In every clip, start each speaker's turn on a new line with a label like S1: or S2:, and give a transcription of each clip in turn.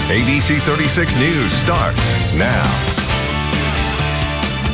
S1: ABC 36 News starts now.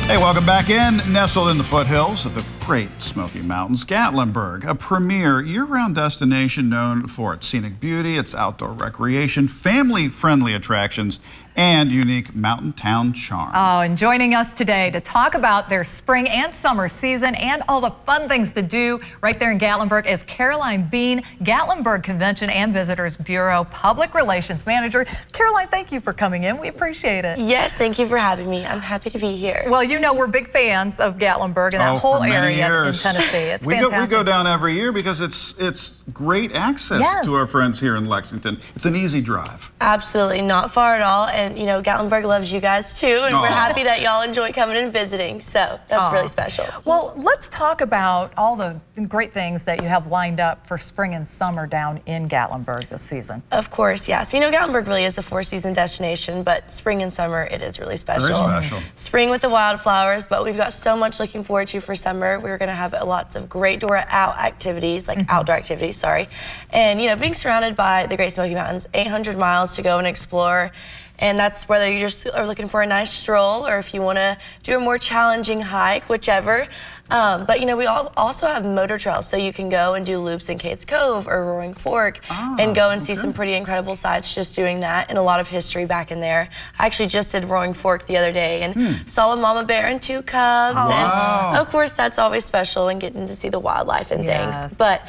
S2: Hey, welcome back in. Nestled in the foothills of the Great Smoky Mountains, Gatlinburg, a premier year-round destination known for its scenic beauty, its outdoor recreation, family-friendly attractions, and unique mountain town charm.
S3: Oh, and joining us today to talk about their spring and summer season and all the fun things to do right there in Gatlinburg is Caroline Bean, Gatlinburg Convention and Visitors Bureau Public Relations Manager. Caroline, thank you for coming in. We appreciate it.
S4: Yes, thank you for having me. I'm happy to be here.
S3: Well, you know we're big fans of Gatlinburg and that whole area in Tennessee. It's fantastic.
S2: We go down every year because it's great access to our friends here in Lexington. It's an easy drive.
S4: Absolutely, not far at all. And you know, Gatlinburg loves you guys too, and we're happy that y'all enjoy coming and visiting. So that's really special.
S3: Well, let's talk about all the great things that you have lined up for spring and summer down in Gatlinburg this season.
S4: Of course, yeah. So you know, Gatlinburg really is a four-season destination, but spring and summer, it is really special.
S2: Very special.
S4: Spring with the wildflowers, but we've got so much looking forward to for summer. We're going to have lots of great door-out activities, like outdoor activities, sorry. And you know, being surrounded by the Great Smoky Mountains, 800 miles to go and explore. And that's whether you just are looking for a nice stroll or if you want to do a more challenging hike, whichever. But you know, we also have motor trails, so you can go and do loops in Kate's Cove or Roaring Fork and go and see some pretty incredible sights just doing that, and a lot of history back in there. I actually just did Roaring Fork the other day and saw a mama bear and 2 cubs. And of course, that's always special, and getting to see the wildlife and things. But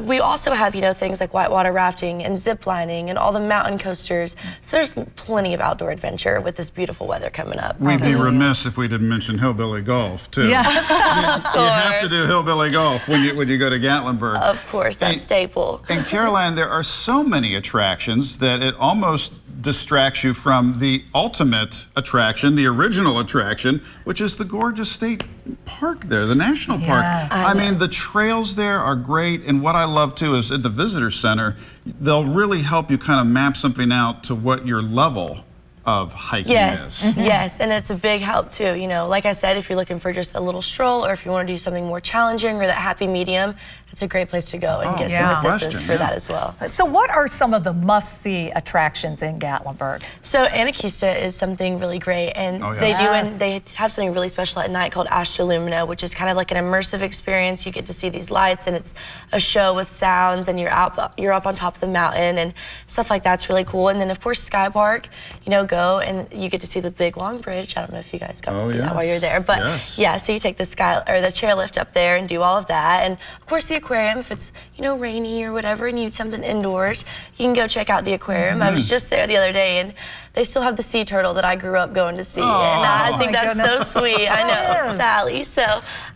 S4: we also have, you know, things like whitewater rafting and zip lining and all the mountain coasters. So there's plenty of outdoor adventure with this beautiful weather coming up.
S2: We'd be remiss if we didn't mention hillbilly golf too.
S3: Yes.
S2: You have to do hillbilly golf when you go to Gatlinburg.
S4: Of course, that's staple.
S2: And Caroline, there are so many attractions that it almost distracts you from the ultimate attraction, the original attraction, which is the gorgeous state park there, the national park. I mean, the trails there are great, and what I love too is at the visitor center, they'll really help you kind of map something out to what your level of hiking is.
S4: Yes, and it's a big help too. You know, like I said, if you're looking for just a little stroll or if you want to do something more challenging or that happy medium, it's a great place to go and get some assistance for that as well.
S3: So what are some of the must-see attractions in Gatlinburg?
S4: So Anarchista is something really great, and they have something really special at night called Astrolumina, which is kind of like an immersive experience. You get to see these lights, and it's a show with sounds, and you're up on top of the mountain and stuff like that's really cool. And then of course Sky Park, you know, go and you get to see the big long bridge. I don't know if you guys got to see that while you're there, but yeah, so you take the chairlift up there and do all of that, and of course the aquarium. If it's, you know, rainy or whatever and you need something indoors, you can go check out the aquarium. I was just there the other day, and they still have the sea turtle that I grew up going to see, and I think that's so sweet. I know, Sally. So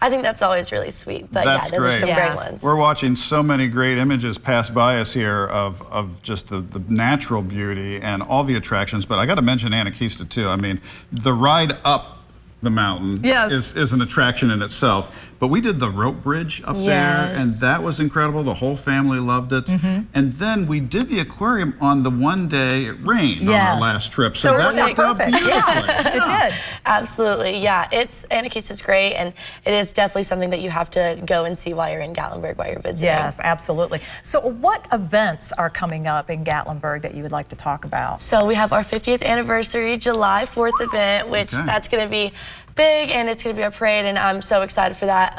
S4: I think that's always really sweet. But yeah, those are some great ones.
S2: We're watching so many great images pass by us here of just the natural beauty and all the attractions. But I got to mention Anarchista too. I mean, the ride up the mountain is an attraction in itself. But we did the rope bridge up there, and that was incredible. The whole family loved it. And then we did the aquarium on the one day it rained on our last trip. So that worked out beautifully.
S3: It did.
S4: Absolutely, yeah. Anarchista's great, and it is definitely something that you have to go and see while you're in Gatlinburg, while you're visiting.
S3: Yes, absolutely. So what events are coming up in Gatlinburg that you would like to talk about?
S4: So we have our 50th anniversary July 4th event, which that's going to be big, and it's going to be a parade, and I'm so excited for that.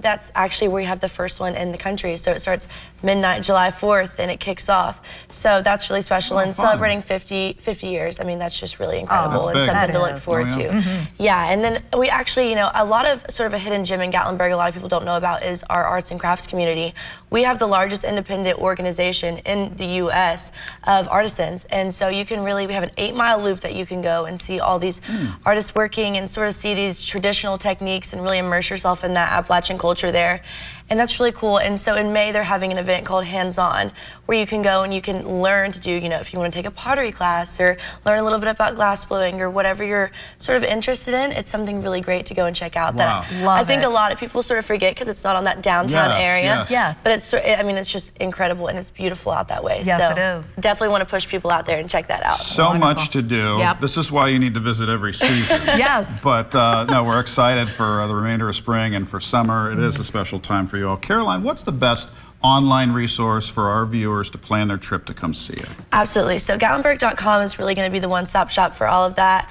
S4: That's actually where we have the first one in the country, so it starts midnight July 4th and it kicks off. So that's really special, and celebrating 50 years, I mean, that's just really incredible and something to look forward to. Yeah, and then we actually, you know, a lot of sort of a hidden gem in Gatlinburg a lot of people don't know about is our arts and crafts community. We have the largest independent organization in the U.S. of artisans, and so you can really, we have an 8-mile loop that you can go and see all these artists working and sort of see these traditional techniques and really immerse yourself in that Appalachian culture there. And that's really cool. And so in May, they're having an event called Hands On, where you can go and you can learn to do, you know, if you want to take a pottery class or learn a little bit about glass blowing or whatever you're sort of interested in, it's something really great to go and check out. That I think a lot of people sort of forget because it's not on that downtown area. But it's, I mean, it's just incredible and it's beautiful out that way.
S3: Yes,
S4: so
S3: it is.
S4: Definitely want to push people out there and check that out.
S2: So much to do. This is why you need to visit every season. But no, we're excited for the remainder of spring and for summer. It is a special time for you all. Caroline, what's the best online resource for our viewers to plan their trip to come see it?
S4: Absolutely. So Gatlinburg.com is really going to be the one-stop shop for all of that.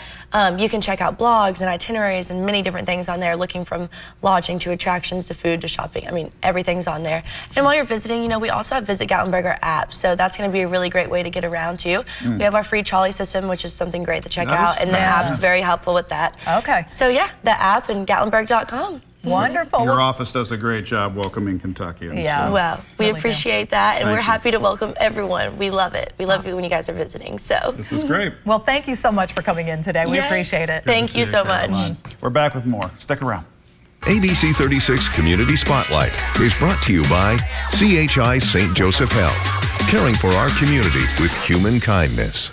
S4: You can check out blogs and itineraries and many different things on there, looking from lodging to attractions to food to shopping. I mean, everything's on there. And while you're visiting, you know, we also have Visit Gatlinburg, our app. So that's going to be a really great way to get around too. We have our free trolley system, which is something great to check out, and the app's very helpful with that.
S3: Okay.
S4: So yeah, the app and Gatlinburg.com.
S3: Wonderful.
S2: Your office does a great job welcoming Kentuckians.
S3: Yeah.
S2: So.
S4: Well, we
S3: Really
S4: appreciate that, and
S2: Thank
S4: we're
S2: you.
S4: happy to welcome everyone. We love it. We love it when you guys are visiting. So
S2: This is great.
S3: Well, thank you so much for coming in today. We
S4: Yes.
S3: appreciate it.
S4: Thank you so much.
S2: Caroline. We're back with more. Stick around.
S1: ABC 36 Community Spotlight is brought to you by CHI St. Joseph Health, caring for our community with human kindness.